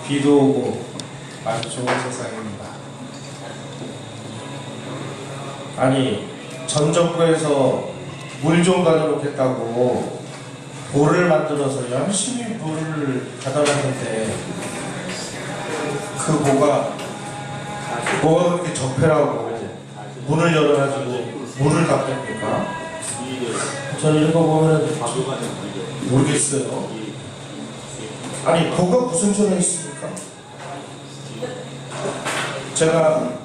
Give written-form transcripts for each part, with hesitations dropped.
비도 오고 아주 좋은 세상입니다. 아니, 전 정부에서 물 좀 가져놓겠다고 보를 만들어서 열심히 물을 가다 놨는데 그 뭐가 그렇게 적폐라고 문을 열어가지고 물을 다 뺍니까? 저는 이런 거 보면 모르겠어요. 아니, 뭐가 무슨 죄가 있습니까? 제가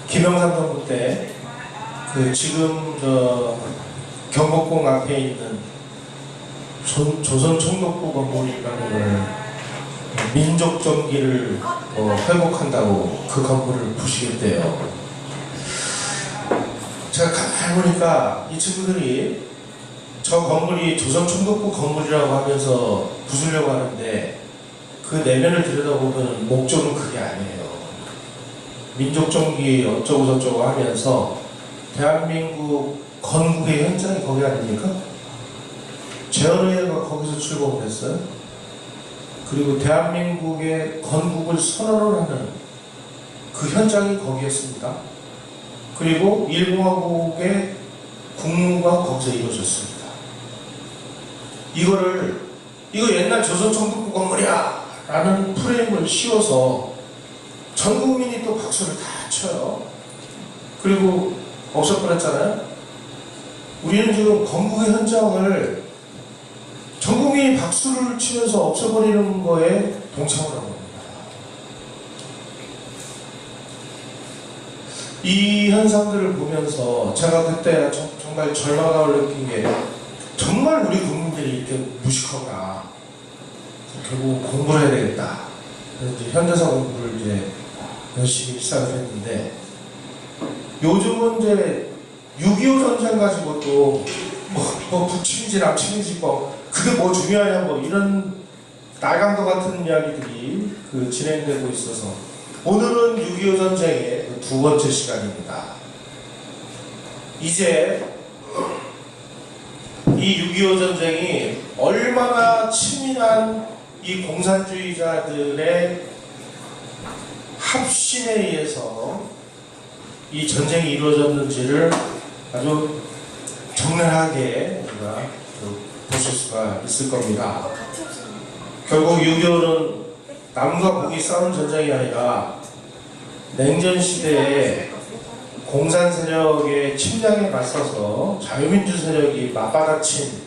김영삼 정부 때 그 지금 경복궁 앞에 있는 조선 총독부 건물이라는 걸 민족 정기를 회복한다고 그 건물을 부시겠대요. 제가 가만히 보니까 이 친구들이 저 건물이 조선 총독부 건물이라고 하면서 부수려고 하는데 그 내면을 들여다보면 목적은 그게 아니에요. 민족 정기 어쩌고 저쩌고 하면서 대한민국 건국의 현장이 거기 아닙니까? 재헌의회가 거기서 출범을 했어요. 그리고 대한민국의 건국을 선언을 하는 그 현장이 거기였습니다. 그리고 일공화국의 국무가 거기서 이루어졌습니다. 이거 옛날 조선총독부 건물이야 라는 프레임을 씌워서 전 국민이 또 박수를 다 쳐요. 그리고 없애버렸잖아요. 우리는 지금 건국의 현장을 전 국민이 박수를 치면서 없애버리는 거에 동참을 하고 있습니다. 이 현상들을 보면서 제가 그때 정말 절망감을 느낀 게 정말 우리 국민들이 이렇게 무식하구나. 결국 공부를 해야 되겠다. 그래서 이제 현대사 공부를 이제 열심히 시작을 했는데 요즘은 이제 6.25 전쟁 가지고 또 북침인지 남침인지 그게 뭐 중요하냐 이런 날강도 같은 이야기들이 진행되고 있어서 오늘은 6.25 전쟁의 두 번째 시간입니다. 이제 이 6.25 전쟁이 얼마나 치밀한 이 공산주의자들의 합심에 의해서 이 전쟁이 이루어졌는지를 아주 적나라하게 우리가 보실 수가 있을 겁니다. 결국 6.25는 남과 북이 싸운 전쟁이 아니라 냉전 시대에 공산 세력의 침략에 맞서서 자유민주 세력이 맞받아친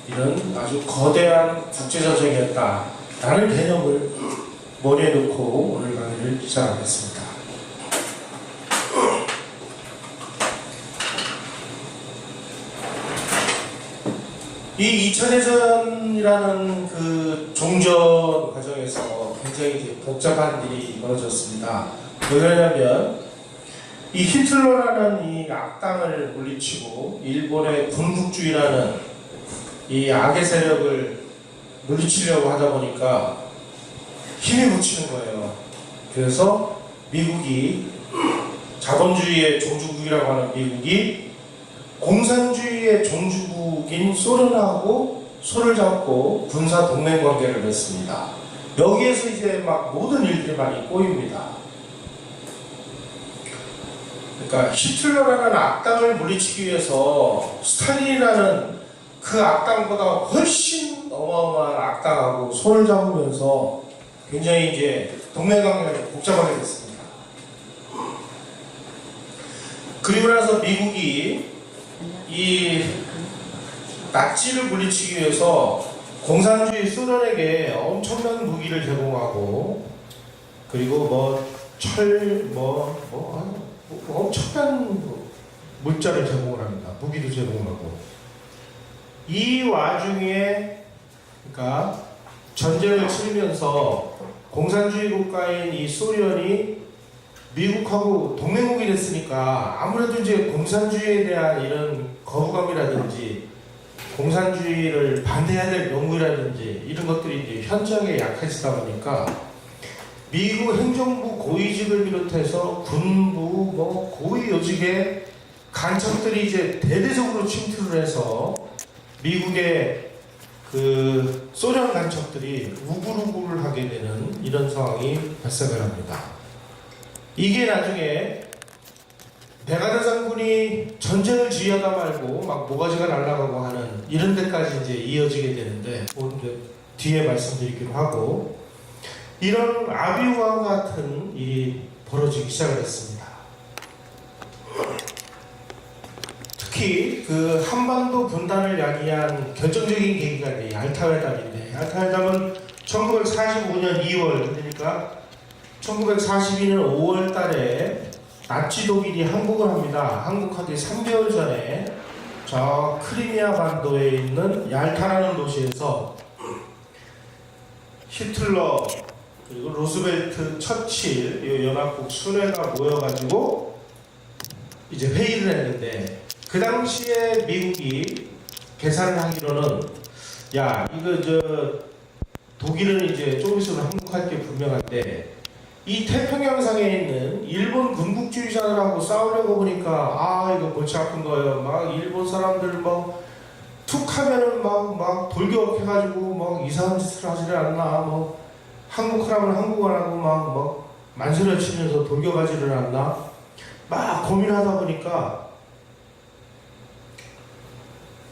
이런 아주 거대한 국제전쟁이었다라는 개념을 머리에 놓고 오늘 강의를 시작하겠습니다. 이 2000해전이라는 그 종전 과정에서 굉장히 복잡한 일이 벌어졌습니다. 왜 그러냐면 이 히틀러라는 이 악당을 물리치고 일본의 군국주의라는 이 악의 세력을 물리치려고 하다 보니까 힘이 묻히는 거예요. 그래서 미국이 자본주의의 종주국이라고 하는 미국이 공산주의의 종주국인 소련하고 손을 잡고 군사 동맹 관계를 맺습니다. 여기에서 이제 막 모든 일들이 많이 꼬입니다. 그러니까 히틀러라는 악당을 물리치기 위해서 스탈린이라는 그 악당보다 훨씬 어마어마한 악당하고 손을 잡으면서 굉장히 이제 동맹 관계가 복잡하게 됐습니다. 그리고 나서 미국이 이 나치를 물리치기 위해서 공산주의 소련에게 엄청난 무기를 제공하고 그리고 엄청난 물자를 제공을 합니다. 무기도 제공하고 이 와중에 그러니까 전쟁을 치르면서 공산주의 국가인 이 소련이 미국하고 동맹국이 됐으니까 아무래도 이제 공산주의에 대한 이런 거부감이라든지 공산주의를 반대해야 될 명분이라든지 이런 것들이 이제 현장에 약해지다 보니까 미국 행정부 고위직을 비롯해서 군부 고위 요직의 간첩들이 이제 대대적으로 침투를 해서 미국의 그 소련 간첩들이 우글우글 하게 되는 이런 상황이 발생을 합니다. 이게 나중에 백아대 장군이 전쟁을 지휘하다 말고 막 모가지가 날아가고 하는 이런 데까지 이제 이어지게 되는데, 오늘 뒤에 말씀드리기로 하고, 이런 아비우와 같은 일이 벌어지기 시작을 했습니다. 특히 그 한반도 분단을 야기한 결정적인 계기가 이제 얄타회담인데, 얄타회담은 1945년 2월, 그러니까 1942년 5월 달에 나치 독일이 항복을 합니다. 항복하기 3개월 전에 저 크리미아 반도에 있는 얄타라는 도시에서 히틀러, 그리고 루스벨트, 처칠, 이 연합국 순회가 모여가지고 이제 회의를 했는데, 그 당시에 미국이 계산을 하기로는, 야, 이거 독일은 이제 좀 있으면 항복할 게 분명한데, 이 태평양상에 있는 일본 군국주의자들하고 싸우려고 보니까 이거 골치 아픈 거예요. 막 일본 사람들 막 툭 하면은 막 돌격해가지고 막 이상한 짓을 하지를 않나, 뭐 항복하라면 항복 안 하고 막 만세를 치면서 돌격하지를 않나, 막 고민하다 보니까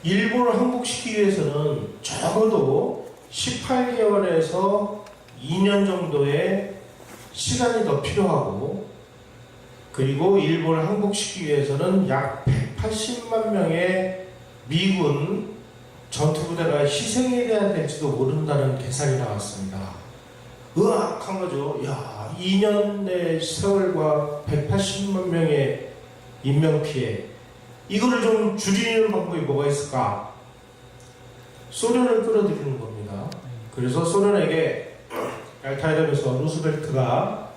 일본을 항복시키기 위해서는 적어도 18개월에서 2년 정도의 시간이 더 필요하고, 그리고 일본을 항복시키기 위해서는 약 180만 명의 미군 전투부대가 희생이 돼야 될지도 모른다는 계산이 나왔습니다. 의아한 거죠. 야, 2년의 세월과 180만 명의 인명피해, 이거를 좀 줄이는 방법이 뭐가 있을까? 소련을 끌어들이는 겁니다. 그래서 소련에게 얄타회담에서 루스벨트가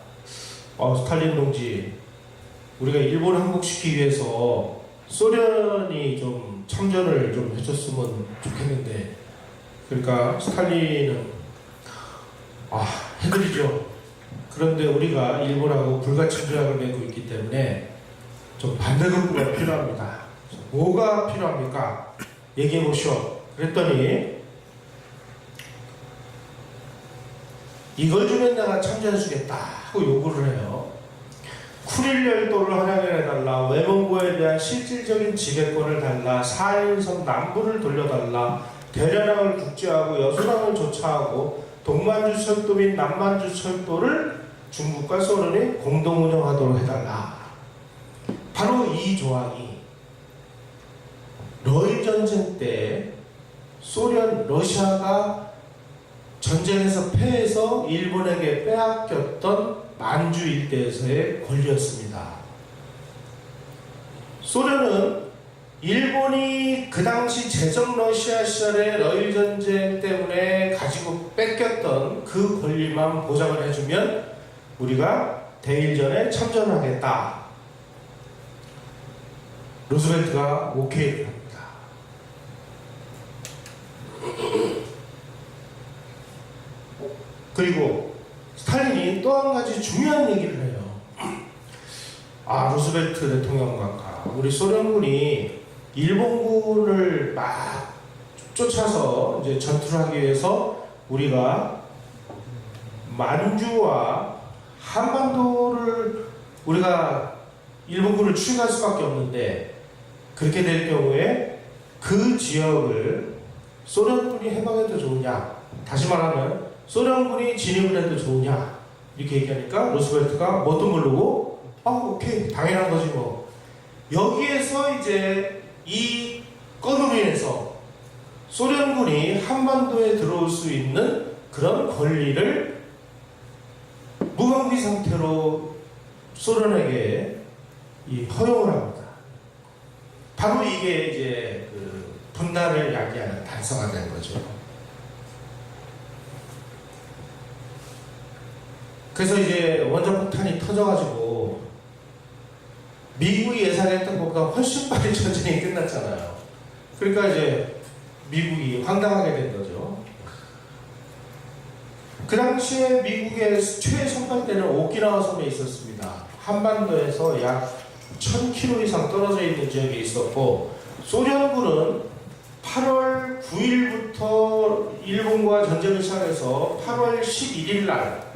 스탈린 동지, 우리가 일본을 항복시키기 위해서 소련이 좀 참전을 좀 해줬으면 좋겠는데, 그러니까 스탈린은 해드리죠. 그런데 우리가 일본하고 불가침 조약을 맺고 있기 때문에 좀 반대급부가 필요합니다. 뭐가 필요합니까? 얘기해 보시오. 그랬더니, 이걸 주면 내가 참전해주겠다 하고 요구를 해요. 쿠릴 열도를 활용해달라, 외mon고에 대한 실질적인 지배권을 달라, 사일섬 남부를 돌려달라, 대련항을 국제하고 여수랑을 조차하고 동만주 철도 및 남만주 철도를 중국과 소련이 공동 운영하도록 해달라. 바로 이 조항이 러일 전쟁 때 러시아가 전쟁에서 패해서 일본에게 빼앗겼던 만주 일대에서의 권리였습니다. 소련은 일본이 그 당시 제정 러시아 시절의 러일 전쟁 때문에 가지고 뺏겼던 그 권리만 보장을 해주면 우리가 대일전에 참전하겠다. 루스벨트가 오케이를 합니다. 그리고 스탈린이 또 한 가지 중요한 얘기를 해요. 루스벨트 대통령과 우리 소련군이 일본군을 막 쫓아서 이제 전투를 하기 위해서 우리가 만주와 한반도를 우리가 일본군을 추격할 수밖에 없는데, 그렇게 될 경우에 그 지역을 소련군이 해방해도 좋으냐, 다시 말하면 소련군이 진입을 해도 좋으냐, 이렇게 얘기하니까 루스벨트가 뭣도 모르고 오케이, 당연한 거지 뭐. 여기에서 이제 이 건으로 인해서 소련군이 한반도에 들어올 수 있는 그런 권리를 무방비 상태로 소련에게 허용을 합니다. 바로 이게 이제 그 분단을 야기하는 단서가 된 거죠. 그래서 이제 원자폭탄이 터져가지고 미국이 예상했던 것보다 훨씬 빨리 전쟁이 끝났잖아요. 그러니까 이제 미국이 황당하게 된 거죠. 그 당시에 미국의 최선발대는 오키나와 섬에 있었습니다. 한반도에서 약 1000km 이상 떨어져 있는 지역에 있었고, 소련군은 8월 8월 9일부터 일본과 전쟁을 시작해서 8월 11일 날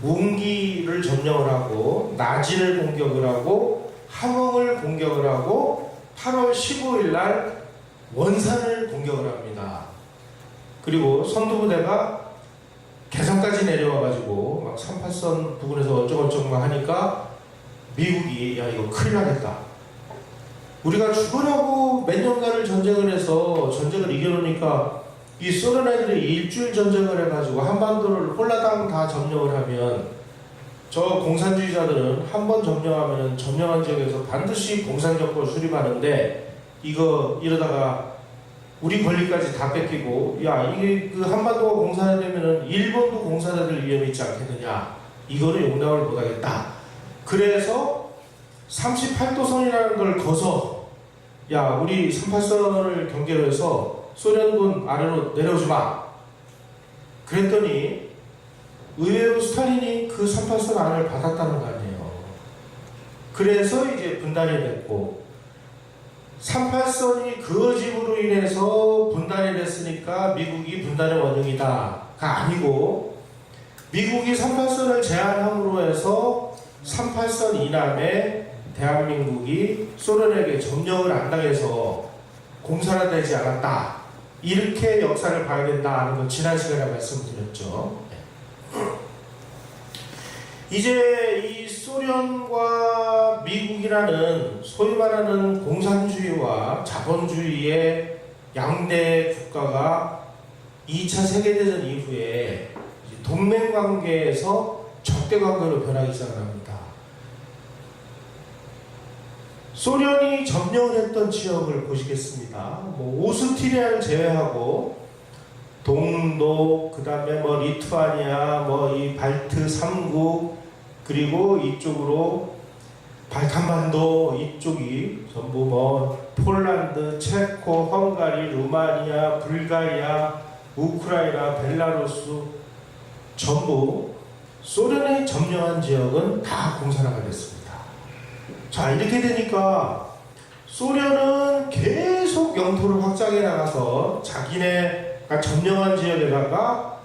웅기를 점령을 하고 나진을 공격을 하고 함흥을 공격을 하고 8월 15일 날 원산을 공격을 합니다. 그리고 선두부대가 개성까지 내려와가지고 막 38선 부근에서 어쩌고저쩌고 하니까 미국이 야 이거 큰일 나겠다. 우리가 죽으라고 몇 년간을 전쟁을 해서 전쟁을 이겨놓으니까 이 소련 애들이 일주일 전쟁을 해가지고 한반도를 홀라당 다 점령을 하면 저 공산주의자들은 한 번 점령하면 점령한 지역에서 반드시 공산정권 수립하는데 이거 이러다가 우리 권리까지 다 뺏기고 야 이게 그 한반도가 공산화되면은 일본도 공산화될 위험이 있지 않겠느냐 이거는 용납을 못하겠다. 그래서 38도선이라는 걸 거서 야 우리 38선을 경계로 해서 소련군 아래로 내려오지 마. 그랬더니 의외로 스탈린이 그 38선 안을 받았다는 거 아니에요. 그래서 이제 분단이 됐고 38선이 그어짐으로 인해서 분단이 됐으니까 미국이 분단의 원흉이다가 아니고 미국이 38선을 제한함으로 해서 38선 이남에 대한민국이 소련에게 점령을 안 당해서 공산화되지 않았다. 이렇게 역사를 봐야 된다는 건 지난 시간에 말씀드렸죠. 이제 이 소련과 미국이라는 소위 말하는 공산주의와 자본주의의 양대 국가가 2차 세계대전 이후에 동맹관계에서 적대관계로 변하기 시작합니다. 소련이 점령을 했던 지역을 보시겠습니다. 뭐 오스트리아를 제외하고 동독, 그 다음에 뭐 리투아니아, 뭐 이 발트 3국, 그리고 이쪽으로 발칸반도 이쪽이 전부 뭐 폴란드, 체코, 헝가리, 루마니아, 불가리아, 우크라이나, 벨라루스 전부 소련이 점령한 지역은 다 공산화가 됐습니다. 자 이렇게 되니까 소련은 계속 영토를 확장해 나가서 자기네가 점령한 지역에다가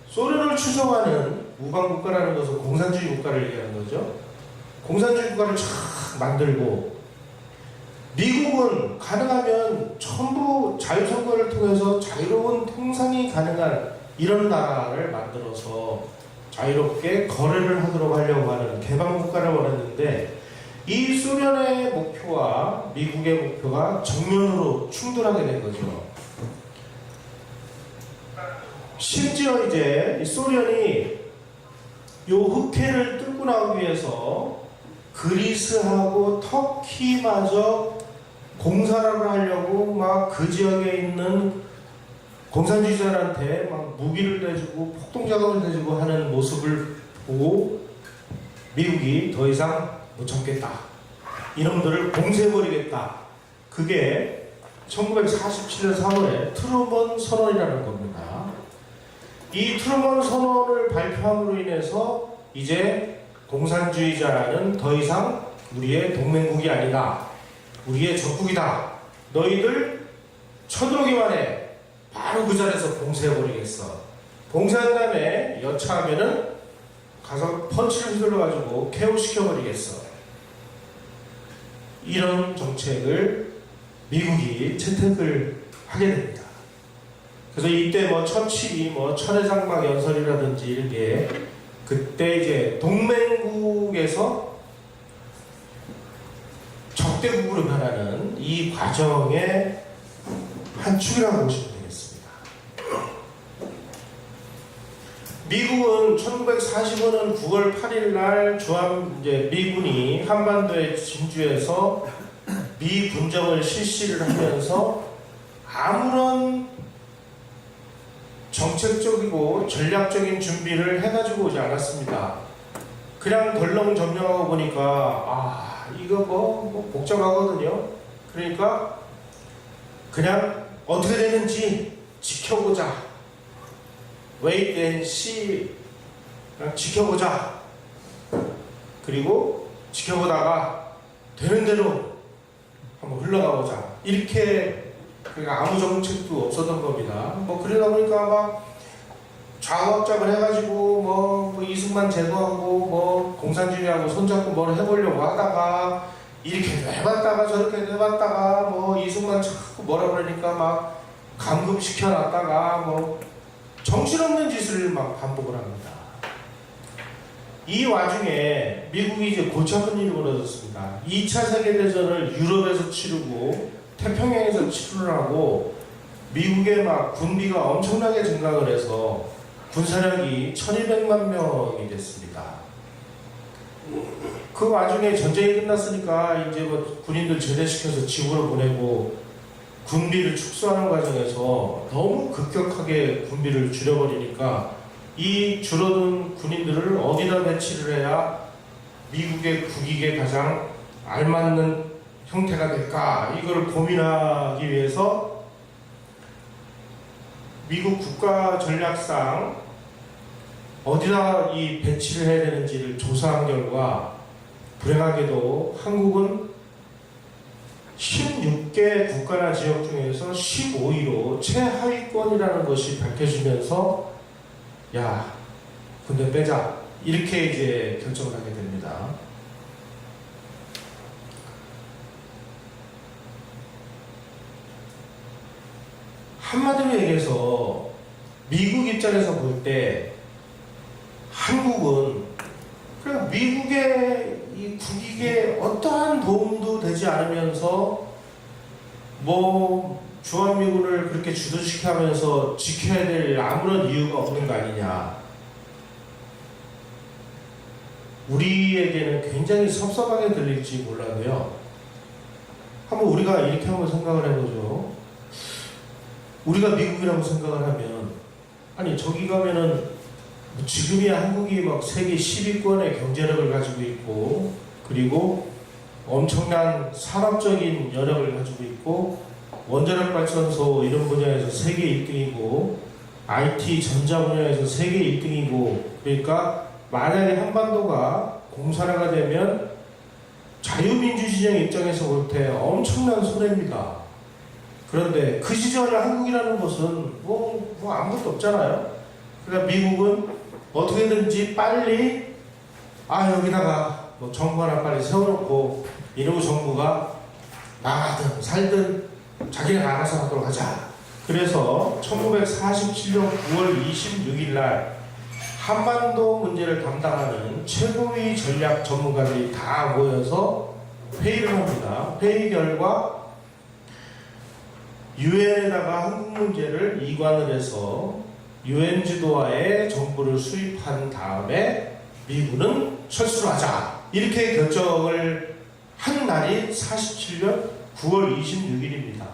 소련을 추종하는 우방국가라는 것은 공산주의 국가를 얘기하는 거죠. 공산주의 국가를 쫙 만들고 미국은 가능하면 전부 자유선거를 통해서 자유로운 통상이 가능한 이런 나라를 만들어서 자유롭게 거래를 하도록 하려고 하는 개방국가를 원했는데 이 소련의 목표와 미국의 목표가 정면으로 충돌하게 된 거죠. 심지어 이제 이 소련이 요 흑해를 뚫고 나오기 위해서 그리스하고 터키마저 공산화를 하려고 막 그 지역에 있는 공산주의자들한테 막 무기를 내주고 폭동작업을 내주고 하는 모습을 보고 미국이 더 이상 못 참겠다. 이놈들을 봉쇄해버리겠다. 그게 1947년 3월에 트루먼 선언이라는 겁니다. 이 트루먼 선언을 발표함으로 인해서 이제 공산주의자는 더 이상 우리의 동맹국이 아니다. 우리의 적국이다. 너희들 쳐들어오기만 해. 바로 그 자리에서 봉쇄해버리겠어. 봉쇄한 다음에 여차하면은 가서 펀치를 휘둘러가지고 KO시켜버리겠어. 이런 정책을 미국이 채택을 하게 됩니다. 그래서 이때 뭐 처칠이 뭐 천혜장막 연설이라든지 이렇게 그때 이제 동맹국에서 적대국으로 변하는 이 과정의 한 축이라고 보시면 되겠습니다. 미국은 1945년 9월 8일 날 이제 미군이 한반도에 진주해서 미군정을 실시를 하면서 아무런 정책적이고 전략적인 준비를 해가지고 오지 않았습니다. 그냥 덜렁 점령하고 보니까 이거 뭐 복잡하거든요. 그러니까 그냥 어떻게 되는지 지켜보자. Wait and see. 그냥 지켜보자. 그리고 지켜보다가 되는 대로 한번 흘러가보자. 이렇게 그러니까 아무 정책도 없었던 겁니다. 뭐 그러다 보니까 막 좌우합작을 해가지고 뭐 이승만 제거하고 뭐 공산주의하고 손잡고 뭘 해보려고 하다가 이렇게 해봤다가 저렇게 해봤다가 뭐 이승만 자꾸 뭐라 그러니까 막 감금시켜놨다가 뭐 정신없는 짓을 막 반복을 합니다. 이 와중에 미국이 이제 골치 아픈 일이 벌어졌습니다. 2차 세계대전을 유럽에서 치르고 태평양에서 치르를 하고 미국의 막 군비가 엄청나게 증강을 해서 군사력이 1200만 명이 됐습니다. 그 와중에 전쟁이 끝났으니까 이제 뭐 군인들 제대시켜서 지구로 보내고 군비를 축소하는 과정에서 너무 급격하게 군비를 줄여버리니까 이 줄어든 군인들을 어디다 배치를 해야 미국의 국익에 가장 알맞는 형태가 될까, 이걸 고민하기 위해서 미국 국가 전략상 어디다 이 배치를 해야 되는지를 조사한 결과 불행하게도 한국은 16개 국가나 지역 중에서 15위로 최하위권이라는 것이 밝혀지면서 야, 군대 빼자, 이렇게 이제 결정을 하게 됩니다. 한마디로 얘기해서 미국 입장에서 볼 때 한국은 그냥 미국의 이 국익에 어떠한 도움도 되지 않으면서 뭐 주한미군을 그렇게 주둔시켜 하면서 지켜야 될 아무런 이유가 없는 거 아니냐. 우리에게는 굉장히 섭섭하게 들릴지 몰라도요, 한번 우리가 이렇게 한번 생각을 해보죠. 우리가 미국이라고 생각을 하면, 아니 저기 가면은 지금이야 한국이 막 세계 10위권의 경제력을 가지고 있고, 그리고 엄청난 산업적인 여력을 가지고 있고, 원자력 발전소 이런 분야에서 세계 1등이고, IT 전자 분야에서 세계 1등이고, 그러니까 만약에 한반도가 공산화가 되면 자유민주진영 입장에서 볼 때 엄청난 손해입니다. 그런데 그 시절 한국이라는 곳은 뭐 아무것도 없잖아요. 그러니까 미국은 어떻게든지 빨리 여기다가 뭐 정부 하나 빨리 세워놓고 이러고 정부가 망하든 살든 자기가 알아서 하도록 하자. 그래서 1947년 9월 26일 날 한반도 문제를 담당하는 최고위 전략 전문가들이 다 모여서 회의를 합니다. 회의 결과 유엔에다가 한국 문제를 이관을 해서 유엔 지도하에 정부를 수립한 다음에 미군은 철수를 하자, 이렇게 결정을 한 날이 47년 9월 26일입니다.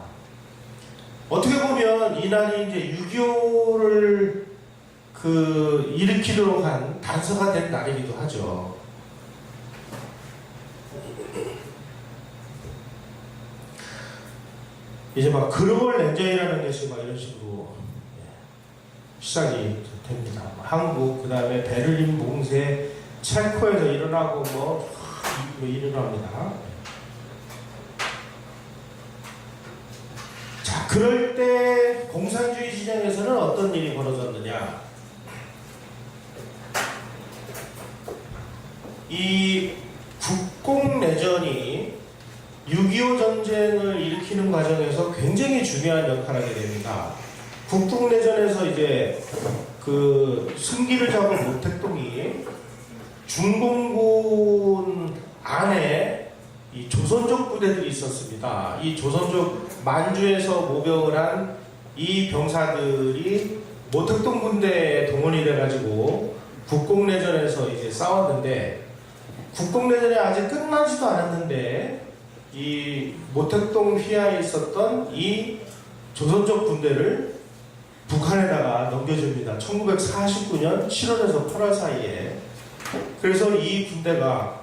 어떻게 보면 이 날이 이제 6.25를 일으키도록 한 단서가 된 날이기도 하죠. 이제 막 글로벌 렌저이라는 것이 막 이런 식으로 시작이 됩니다. 한국, 그 다음에 베를린 봉쇄, 체코에서 일어나고 뭐 일어납니다. 자, 그럴 때 공산주의 진영에서는 어떤 일이 벌어졌느냐? 이 국공내전이 6.25 전쟁을 일으키는 과정에서 굉장히 중요한 역할을 하게 됩니다. 국국내전에서 이제 승기를 잡은 모택동이 중공군 안에 이 조선족 부대들이 있었습니다. 이 조선족 만주에서 모병을 한 이 병사들이 모택동 군대에 동원이 돼가지고 국공내전에서 이제 싸웠는데, 국공내전이 아직 끝나지도 않았는데 이 모택동 휘하에 있었던 이 조선족 군대를 북한에다가 넘겨줍니다. 1949년 7월에서 8월 사이에. 그래서 이 군대가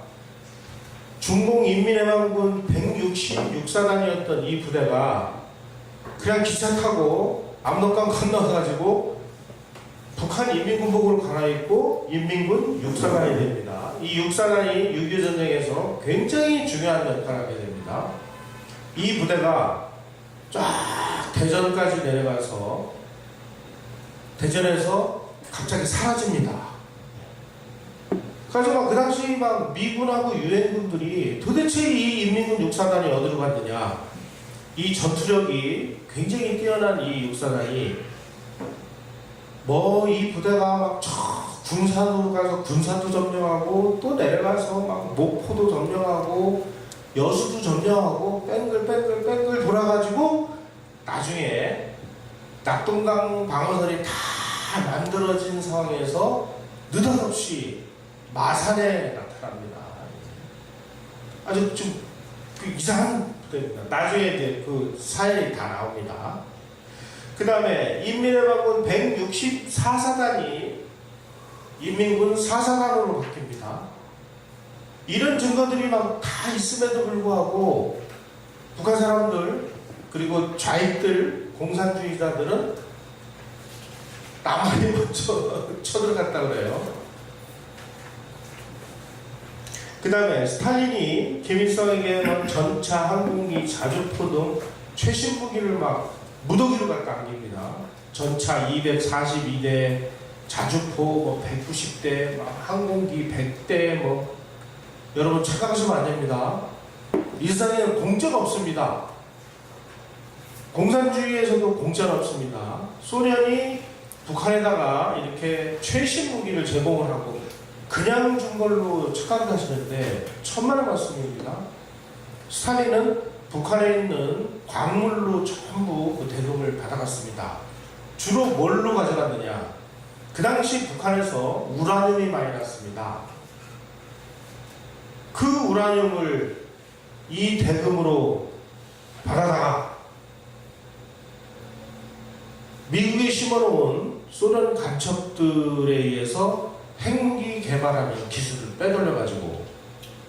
중공인민해방군 166사단이었던 이 부대가 그냥 기차 타고 압록강 건너가지고 북한 인민군복으로 갈아입고 인민군 6사단이 됩니다. 이 6사단이 6.25 전쟁에서 굉장히 중요한 역할을 하게 됩니다. 이 부대가 쫙 대전까지 내려가서 대전에서 갑자기 사라집니다. 그래서 막 그 당시 막 미군하고 유엔군들이 도대체 이 인민군 육사단이 어디로 갔느냐, 이 전투력이 굉장히 뛰어난 이 육사단이 뭐 이 부대가 막 저 군산으로 가서 군산도 점령하고 또 내려가서 막 목포도 점령하고 여수도 점령하고 뺑글 돌아가지고 나중에 낙동강 방어선이 다 만들어진 상황에서 느닷없이 마산에 나타납니다. 아주 좀 이상한 부대입니다. 나중에 이제 그 사연이 다 나옵니다. 그 다음에 인민해방군 164사단이 인민군 4사단으로 바뀝니다. 이런 증거들이 막 다 있음에도 불구하고 북한 사람들 그리고 좌익들 공산주의자들은 남한이 먼저 쳐들어갔다고 그래요. 그 다음에 스탈린이 김일성에게 전차, 항공기, 자주포 등 최신 무기를 막 무더기로 갖다 안깁니다. 전차 242대, 자주포 뭐 190대, 막 항공기 100대, 뭐 여러분 착각하시면 안 됩니다. 이 세상에는 공짜가 없습니다. 공산주의에서도 공짜는 없습니다. 소련이 북한에다가 이렇게 최신 무기를 제공을 하고 그냥 준 걸로 착각을 하시는데 천만의 말씀입니다. 스탈린은 북한에 있는 광물로 전부 그 대금을 받아갔습니다. 주로 뭘로 가져갔느냐? 그 당시 북한에서 우라늄이 많이 났습니다. 그 우라늄을 이 대금으로 받아다가 미국에 심어놓은 소련 간첩들에 의해서 핵무기 개발하는 기술을 빼돌려가지고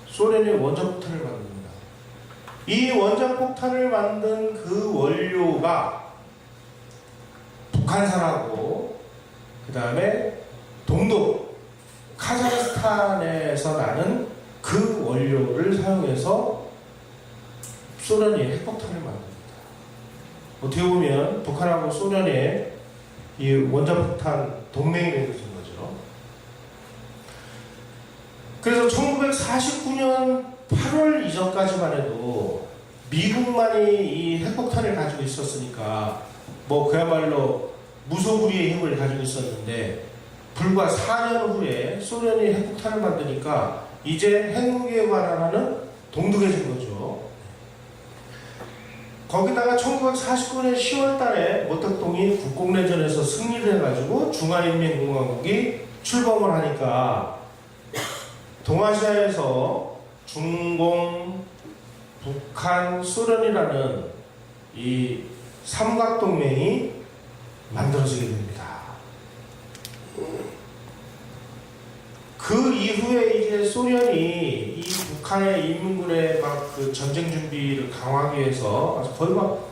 소련이 원자폭탄을 만듭니다. 이 원자폭탄을 만든 그 원료가 북한산하고 그 다음에 동독 카자흐스탄에서 나는 그 원료를 사용해서 소련이 핵폭탄을 만듭니다. 어떻게 보면 북한하고 소련의 이 원자폭탄 동맹이 맺어진 거죠. 그래서 1949년 8월 이전까지만 해도 미국만이 이 핵폭탄을 가지고 있었으니까 뭐 그야말로 무소불위의 힘을 가지고 있었는데 불과 4년 후에 소련이 핵폭탄을 만드니까 이제 핵무기에 관한하는 동독해진 거죠. 거기다가 1949년 10월 달에 모택동이 국공내전에서 승리를 해가지고 중화인민공화국이 출범을 하니까 동아시아에서 중공, 북한, 소련이라는 이 삼각동맹이 만들어지게 됩니다. 그 이후에 이제 소련이 이 북한의 인민군의 막 그 전쟁 준비를 강화하기 위해서 거의 막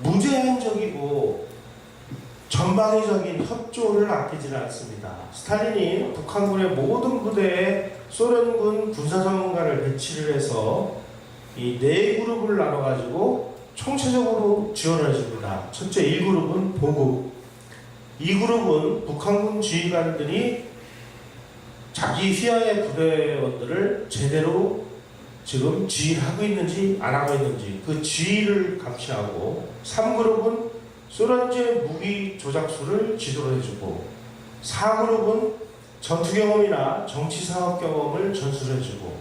무제한적이고 전방위적인 협조를 아끼지는 않습니다. 스탈린이 북한군의 모든 부대에 소련군 군사전문가를 배치를 해서 이 네 그룹을 나눠가지고 총체적으로 지원을 해줍니다. 첫째 1그룹은 보급, 2그룹은 북한군 지휘관들이 자기 휘하의 부대원들을 제대로 지금 지휘를 하고 있는지 안 하고 있는지 그 지휘를 감시하고, 3그룹은 소련제 무기 조작수를 지도를 해주고, 4그룹은 전투 경험이나 정치 사업 경험을 전수해주고,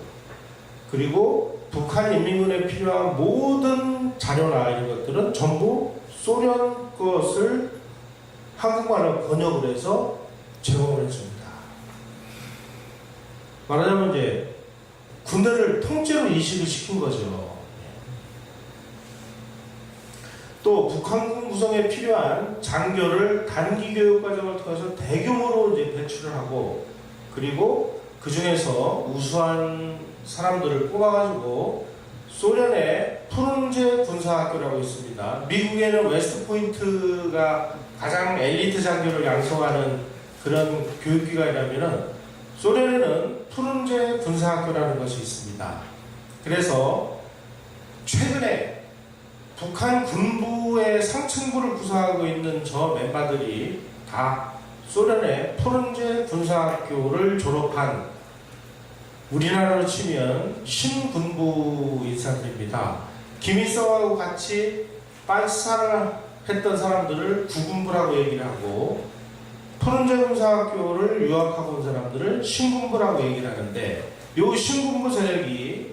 그리고 북한 인민군에 필요한 모든 자료나 이런 것들은 전부 소련 것을 한국말로 번역을 해서 제공을 해줍니다. 말하자면 이제 군대를 통째로 이식을 시킨 거죠. 또 북한군 구성에 필요한 장교를 단기 교육 과정을 통해서 대규모로 이제 배출을 하고, 그리고 그 중에서 우수한 사람들을 뽑아가지고 소련의 푸른제 군사학교라고 있습니다. 미국에는 웨스트포인트가 가장 엘리트 장교를 양성하는 그런 교육기관이라면은 소련에는 푸른제 군사학교라는 것이 있습니다. 그래서 최근에 북한 군부의 상층부를 구성하고 있는 저 멤버들이 다 소련의 포른제 군사학교를 졸업한, 우리나라로 치면 신군부 인사들입니다. 김일성하고 같이 빤사를 했던 사람들을 구군부라고 얘기를 하고, 포른제 군사학교를 유학하고 온 사람들을 신군부라고 얘기를 하는데, 이 신군부 세력이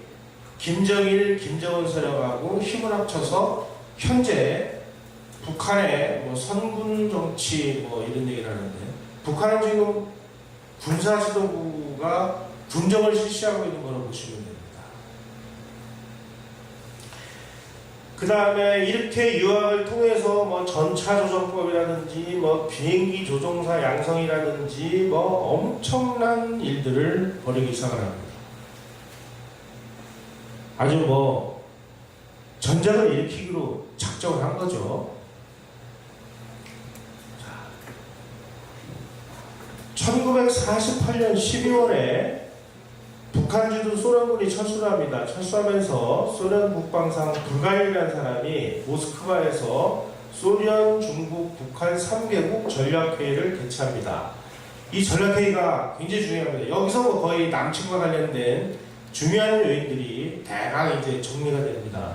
김정일, 김정은 세력하고 힘을 합쳐서 현재 북한의 뭐 선군 정치 뭐 이런 얘기를 하는데, 북한은 지금 군사 지도부가 군정을 실시하고 있는 거로 보시면 됩니다. 그 다음에 이렇게 유학을 통해서 뭐 전차 조정법이라든지 뭐 비행기 조종사 양성이라든지 뭐 엄청난 일들을 벌이기 시작을 합니다. 아주 뭐 전쟁을 일으키기로 작정을 한 거죠. 1948년 12월에 북한 주둔 소련군이 철수를 합니다. 철수하면서 소련 국방상 불가일이라는 사람이 모스크바에서 소련, 중국, 북한 3개국 전략회의를 개최합니다. 이 전략회의가 굉장히 중요합니다. 여기서 뭐 거의 남측과 관련된 중요한 요인들이 대강 이제 정리가 됩니다.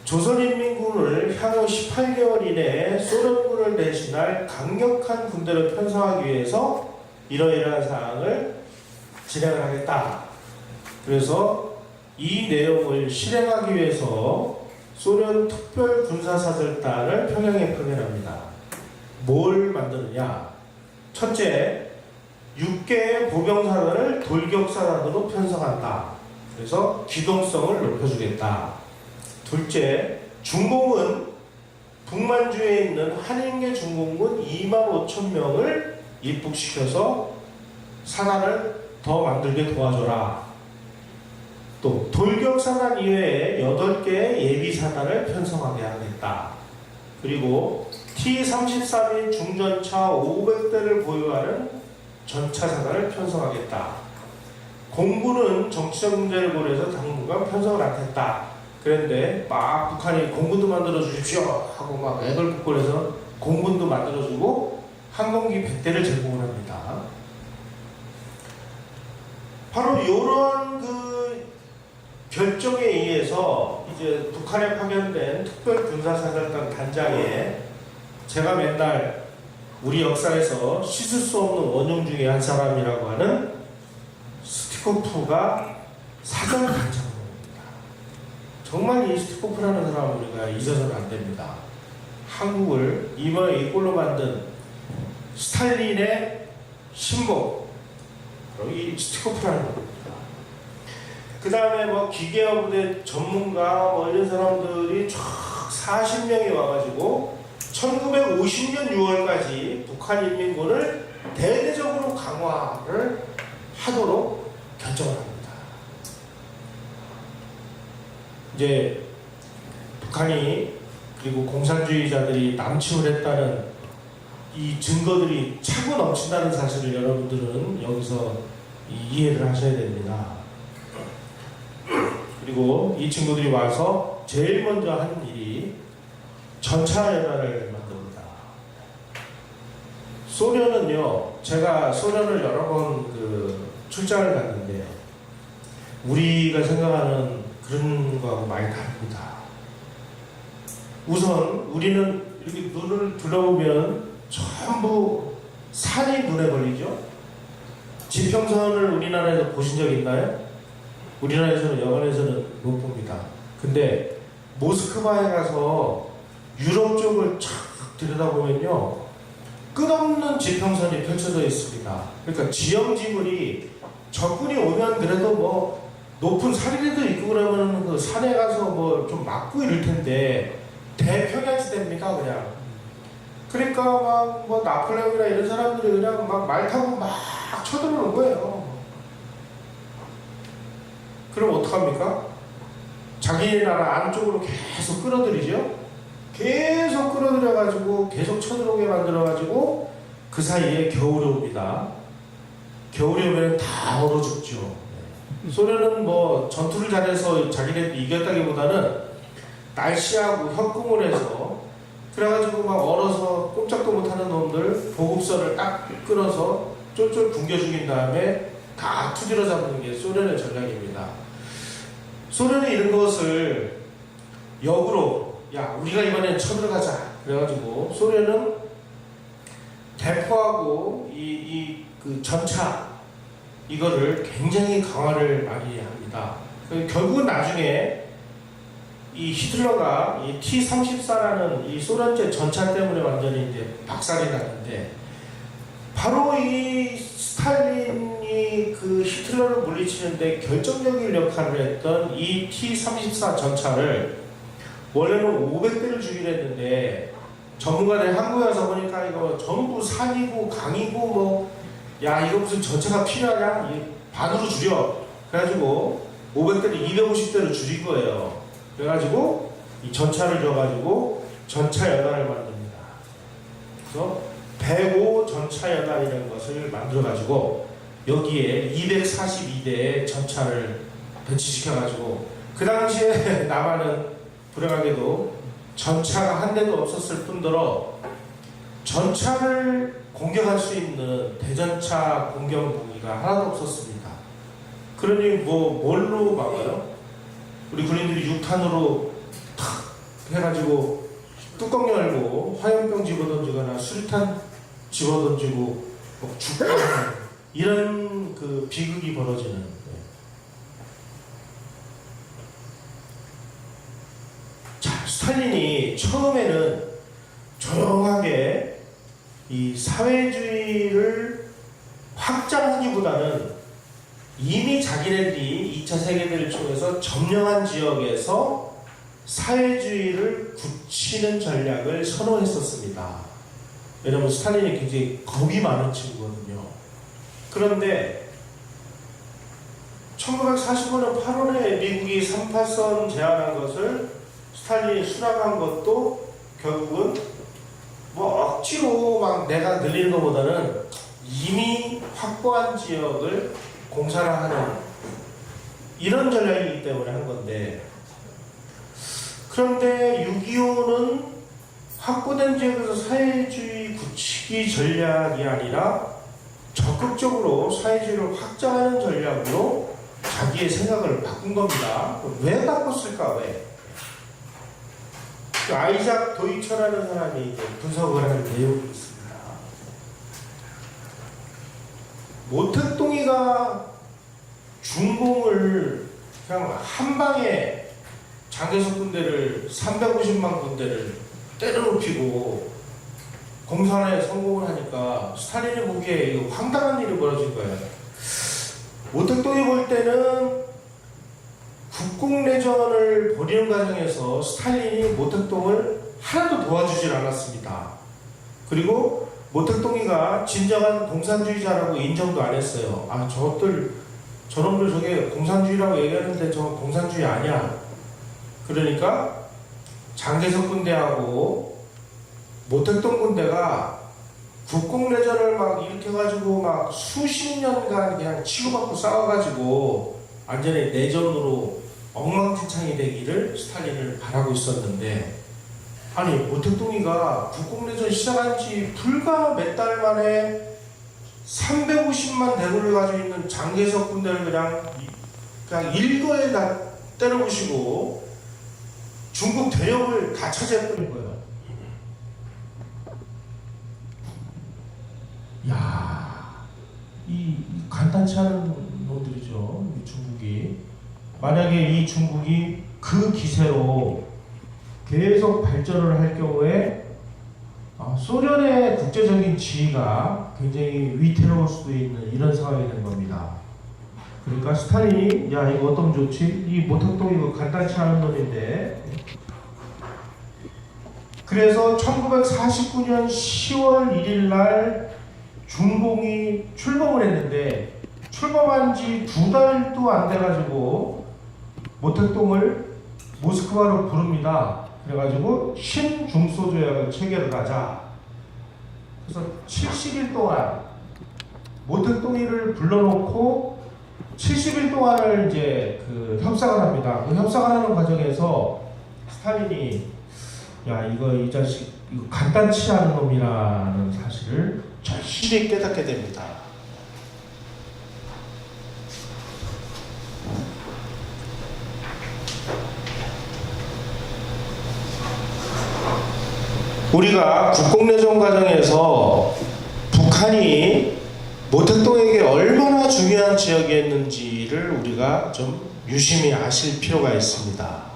조선인민군을 향후 18개월 이내에 소련군을 대신할 강력한 군대를 편성하기 위해서 이러이러한 사항을 진행을 하겠다. 그래서 이 내용을 실행하기 위해서 소련 특별군사사절단을 평양에 파견합니다. 뭘 만드느냐? 첫째, 6개의 보병사단을 돌격사단으로 편성한다. 그래서 기동성을 높여주겠다. 둘째, 중공은 북만주에 있는 한인계 중공군 25,000명을 입국시켜서 사단을 더 만들게 도와줘라. 또 돌격사단 이외에 8개의 예비사단을 편성하게 하겠다. 그리고 T-33인 중전차 500대를 보유하는 전차사단을 편성하겠다. 공군은 정치적 문제를 고려해서 당분간 편성을 않겠다. 그런데 막 북한이 공군도 만들어 주십시오 하고 막 애걸 복걸해서 공군도 만들어주고 항공기 100대를 제공을 합니다. 바로 이런 그 결정에 의해서 이제 북한에 파견된 특별군사사절단 단장에 제가 맨날 우리 역사에서 씻을 수 없는 원흉 중에 한 사람이라고 하는 스티코프가 사절단장입니다. 정말 이 스티코프라는 사람을 우리가 잊어서는 안 됩니다. 한국을 이번에 이꼴로 만든 스탈린의 신복, 바로 이 스티코프라는 겁니다. 그 다음에 뭐 기계화부대 전문가 뭐 이런 사람들이 쫙 40명이 와가지고 1950년 6월까지 북한 인민군을 대대적으로 강화를 하도록 결정을 합니다. 이제 북한이 그리고 공산주의자들이 남침을 했다는 이 증거들이 차고 넘친다는 사실을 여러분들은 여기서 이해를 하셔야 됩니다. 그리고 이 친구들이 와서 제일 먼저 한 일이 전차연합을 만듭니다. 소련은요, 제가 소련을 여러 번 출장을 갔는데 우리가 생각하는 그런 거하고 많이 다릅니다. 우선 우리는 이렇게 눈을 둘러보면 전부 산이 눈에 걸리죠. 지평선을 우리나라에서 보신 적 있나요? 우리나라에서는 여관에서는 못 봅니다. 근데 모스크바에 가서 유럽 쪽을 쫙 들여다보면요, 끝없는 지평선이 펼쳐져 있습니다. 그러니까 지형지물이 적군이 오면 그래도 뭐 높은 산이라도 있고 그러면 그 산에 가서 뭐 좀 막고 이럴 텐데 대평양시대입니까 그냥. 그러니까 막 뭐 나폴레옹이나 이런 사람들이 그냥 막 말 타고 막 쳐들어오는 거예요. 그럼 어떡합니까? 자기 나라 안쪽으로 계속 끌어들이죠. 계속 끌어들여가지고 계속 쳐들어오게 만들어가지고 그 사이에 겨울이 옵니다. 겨울이 오면 다 얼어 죽죠. 소련은 뭐 전투를 잘해서 자기네들이 이겼다기보다는 날씨하고 협공을 해서 그래가지고 막 얼어서 꼼짝도 못하는 놈들 보급선을 딱 끌어서 쫄쫄 굶겨 죽인 다음에 다 투지로 잡는 게 소련의 전략입니다. 소련이 이런 것을 역으로 야 우리가 이번엔 쳐들어가자 그래가지고 소련은 대포하고 그 전차 이거를 굉장히 강화를 많이 합니다. 결국은 나중에 이 히틀러가 이 T-34라는 이 소련제 전차 때문에 완전히 이제 박살이 났는데 바로 이 스탈린이 그 히틀러를 물리치는데 결정적인 역할을 했던 이 T-34 전차를 원래는 500대를 주기로 했는데 전문가들이 한국에 와서 보니까 이거 전부 산이고 강이고 뭐 야 이거 무슨 전차가 필요하냐 반으로 줄여 그래가지고 500대를 250대로 줄인 거예요. 그래가지고 이 전차를 줘가지고 전차연합을 만듭니다. 그래서 105 전차연합이라는 것을 만들어가지고 여기에 242대의 전차를 배치시켜가지고 그 당시에 남한은 불행하게도 전차가 한 대도 없었을 뿐더러 전차를 공격할 수 있는 대전차 공격 무기가 하나도 없었습니다. 그러니 뭘로 막아요? 우리 군인들이 6탄으로 탁 해가지고 뚜껑 열고 화염병 집어던지거나 수류탄 집어던지고 죽고 이런 그 비극이 벌어지는. 자, 스탈린이 처음에는 조용하게 이 사회주의를 확장하기보다는 이미 자기네들이 2차 세계대를 통해서 점령한 지역에서 사회주의를 굳히는 전략을 선호했었습니다. 왜냐하면 스탈린이 굉장히 겁이 많은 친구거든요. 그런데 1945년 8월에 미국이 38선 제안한 것을 스탈린이 수락한 것도 결국은 억지로 막 내가 늘리는 것보다는 이미 확보한 지역을 공산화하는 이런 전략이기 때문에 한 건데 그런데 6.25는 확보된 지역에서 사회주의 굳히기 전략이 아니라 적극적으로 사회주의를 확장하는 전략으로 자기의 생각을 바꾼 겁니다. 왜 바꿨을까? 왜? 아이작 도이처라는 사람이 이제 분석을 하는 내용이 있습니다. 모택동이가 중공을 그냥 한 방에 장개석 군대를 350만 군대를 때려눕히고 공산에 성공을 하니까 스탈린이 보기에 이거 황당한 일이 벌어진 거예요. 모택동이 볼 때는 국공내전을 벌이는 과정에서 스탈린이 모택동을 하나도 도와주질 않았습니다. 그리고 모택동이가 진정한 공산주의자라고 인정도 안 했어요. 아, 저놈들 저게 공산주의라고 얘기하는데 저거 공산주의 아니야. 그러니까 장개석 군대하고 모택동 군대가 국공내전을 막 일으켜가지고 막 수십 년간 그냥 치고받고 싸워가지고 완전히 내전으로 엉망진창이 되기를 스탈린을 바라고 있었는데 아니 모택동이가 국공내전 시작한 지 불과 몇 달 만에 350만 대군을 가지고 있는 장개석 군대를 그냥 일거에 다 때려부시고 중국 대역을 다 차지해버린 거예요. 야, 이 간단치 않은 놈들이죠. 이 중국이. 만약에 이 중국이 그 기세로 계속 발전을 할 경우에 소련의 국제적인 지위가 굉장히 위태로울 수도 있는 이런 상황이 된 겁니다. 그러니까 스탈린이 야 이거 어떤 좋지? 이 모택동 이거 간단치 않은 놈인데 그래서 1949년 10월 1일 날 중공이 출범을 했는데 출범한 지 2달도 안 돼가지고 모택동을 모스크바로 부릅니다. 그래가지고 신중소조약을 체결을 하자. 그래서 70일 동안 모택동이를 불러놓고 70일 동안을 이제 그 협상을 합니다. 그 협상을 하는 과정에서 스탈린이 야 이거 이 자식 이거 간단치 않은 놈이라는 사실을 절실히 깨닫게 됩니다. 우리가 국공내전 과정에서 북한이 모택동에게 얼마나 중요한 지역이었는지를 우리가 좀 유심히 아실 필요가 있습니다.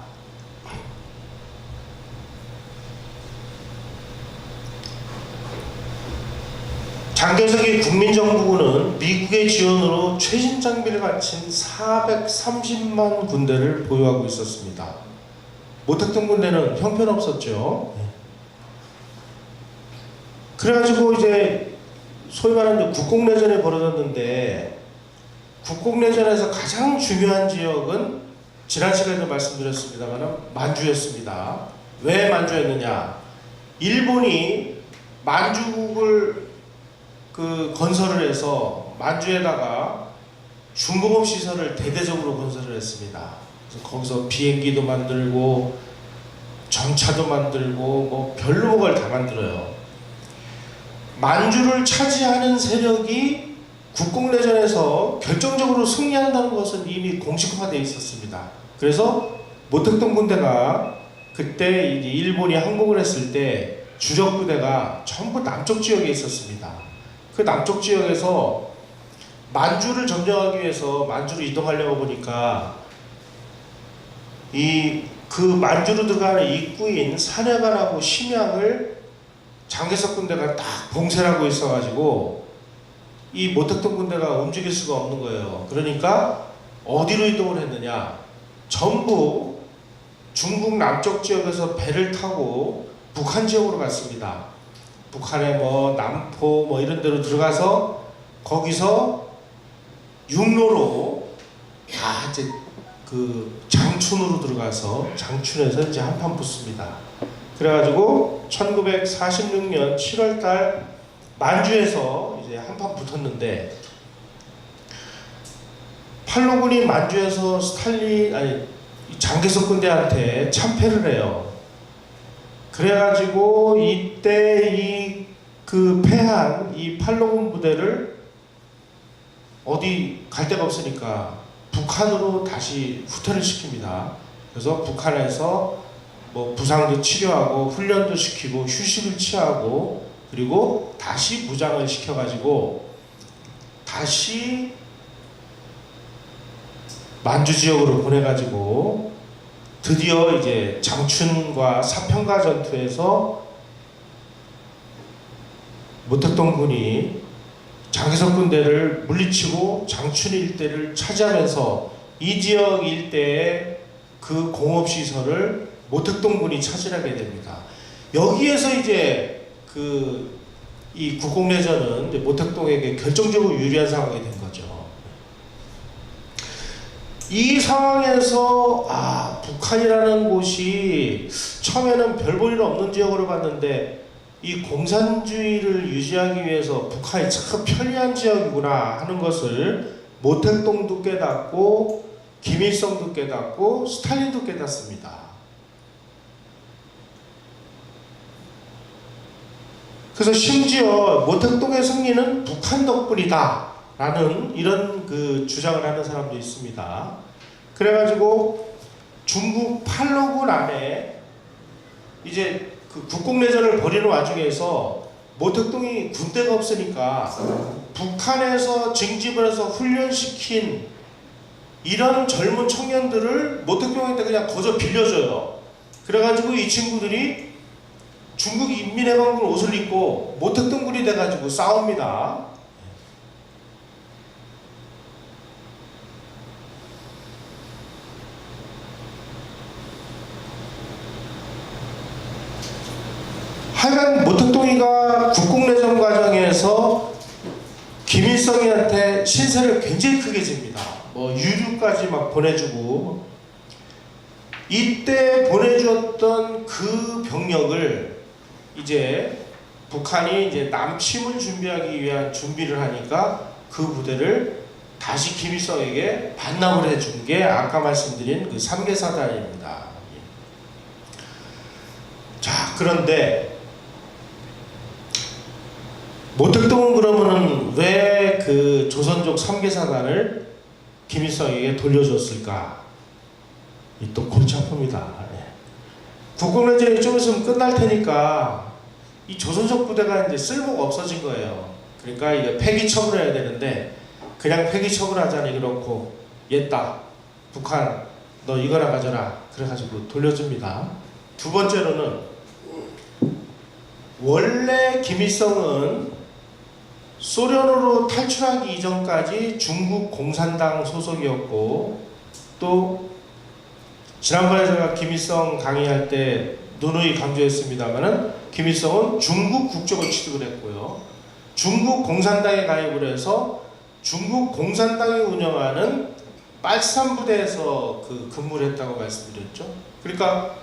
장개석이 국민정부군은 미국의 지원으로 최신 장비를 갖춘 430만 군대를 보유하고 있었습니다. 모택동 군대는 형편없었죠. 그래가지고 이제 소위 말하는 국공내전이 벌어졌는데, 국공내전에서 가장 중요한 지역은 지난 시간에도 말씀드렸습니다만 만주였습니다. 왜 만주였느냐? 일본이 만주국을 건설을 해서 만주에다가 중공업 시설을 대대적으로 건설을 했습니다. 그래서 거기서 비행기도 만들고 전차도 만들고 뭐 별로 걸 다 만들어요. 만주를 차지하는 세력이 국공내전에서 결정적으로 승리한다는 것은 이미 공식화되어 있었습니다. 그래서 모택동 군대가 그때 이제 일본이 항복을 했을 때 주력 부대가 전부 남쪽 지역에 있었습니다. 그 남쪽 지역에서 만주를 점령하기 위해서 만주로 이동하려고 보니까 그 만주로 들어가는 입구인 산해관하고 심양을 장개석 군대가 딱 봉쇄를 하고 있어가지고 이 모택동 군대가 움직일 수가 없는 거예요. 그러니까 어디로 이동을 했느냐? 전부 중국 남쪽 지역에서 배를 타고 북한 지역으로 갔습니다. 북한의 뭐 남포 뭐 이런 데로 들어가서 거기서 육로로 이제 그 장춘으로 들어가서 장춘에서 이제 한판 붙습니다. 그래가지고 1946년 7월달 만주에서 이제 한판 붙었는데, 팔로군이 만주에서 장개석 군대한테 참패를 해요. 그래가지고 이때 그 패한 이 팔로군 부대를 어디 갈 데가 없으니까 북한으로 다시 후퇴를 시킵니다. 그래서 북한에서 뭐 부상도 치료하고 훈련도 시키고 휴식을 취하고 그리고 다시 무장을 시켜가지고 다시 만주 지역으로 보내가지고 드디어 이제 장춘과 사평가 전투에서 모택동 군이 장개석 군대를 물리치고 장춘 일대를 차지하면서 이 지역 일대의 그 공업시설을 모택동 군이 차지하게 됩니다. 여기에서 이제 이 국공내전은 이제 모택동에게 결정적으로 유리한 상황이 된 거죠. 이 상황에서 북한이라는 곳이 처음에는 별 볼 일 없는 지역으로 봤는데 이 공산주의를 유지하기 위해서 북한이 참 편리한 지역이구나 하는 것을 모택동도 깨닫고 김일성도 깨닫고 스탈린도 깨닫습니다. 그래서 심지어 모택동의 승리는 북한 덕분이다 라는 이런 주장을 하는 사람도 있습니다. 그래가지고 중국 팔로군 안에 이제 국공내전을 벌이는 와중에서 모택동이 군대가 없으니까 북한에서 징집을 해서 훈련시킨 이런 젊은 청년들을 모택동한테 그냥 거저 빌려줘요. 그래가지고 이 친구들이 중국 인민해방군 옷을 입고 모택동군이 돼가지고 싸웁니다. 하여간 모택동이가 국공내전 과정에서 김일성이한테 신세를 굉장히 크게 집니다. 뭐 유류까지 막 보내주고, 이때 보내주었던 그 병력을 이제 북한이 이제 남침을 준비하기 위한 준비를 하니까 그 부대를 다시 김일성에게 반납을 해준 게 아까 말씀드린 그 3개 사단입니다. 그런데 모택동은 그러면은 왜 그 조선족 3개 사단을 김일성에게 돌려줬을까? 이 또 골치 아픕니다. 국공내전이 좀 있으면 끝날 테니까 이 조선족 부대가 이제 쓸모가 없어진 거예요. 그러니까 이게 폐기 처분해야 되는데 그냥 폐기 처분하자니 그렇고 옛다 북한 너 이거나 가져라 그래가지고 돌려줍니다. 두 번째로는 원래 김일성은 소련으로 탈출하기 이전까지 중국 공산당 소속이었고 또 지난번에 제가 김일성 강의할 때 누누이 강조했습니다마는 김일성은 중국 국적을 취득을 했고요. 중국 공산당에 가입을 해서 중국 공산당이 운영하는 빨산 부대에서 근무를 했다고 말씀드렸죠. 그러니까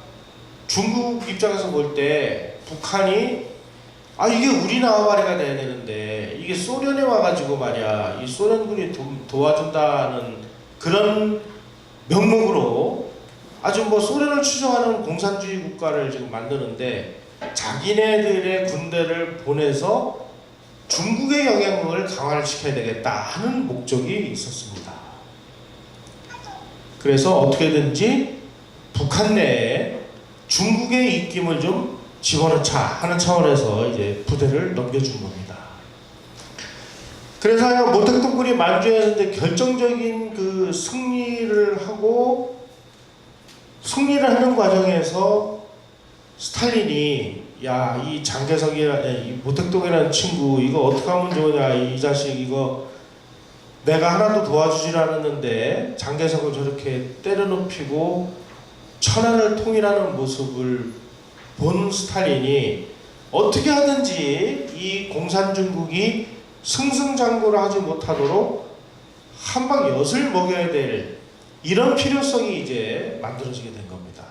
중국 입장에서 볼 때 북한이 이게 우리 나와바리가 돼야 되는데 이게 소련에 와가지고 말이야 이 소련군이 도와준다는 그런 명목으로 아주 뭐 소련을 추종하는 공산주의 국가를 지금 만드는데 자기네들의 군대를 보내서 중국의 영향력을 강화를 시켜야 되겠다 하는 목적이 있었습니다. 그래서 어떻게든지 북한 내에 중국의 입김을 좀 집어넣자 하는 차원에서 이제 부대를 넘겨준 겁니다. 그래서 모택동군이 만주에서 이제 결정적인 그 승리를 하는 과정에서 스탈린이 야, 이 이 모택동이라는 친구 이거 어떻게 하면 좋으냐 이 자식 이거 내가 하나도 도와주질 않았는데 장개석을 저렇게 때려눕히고 천안을 통일하는 모습을 본 스탈린이 어떻게 하든지 이 공산중국이 승승장구를 하지 못하도록 한방 엿을 먹여야 될 이런 필요성이 이제 만들어지게 된 겁니다.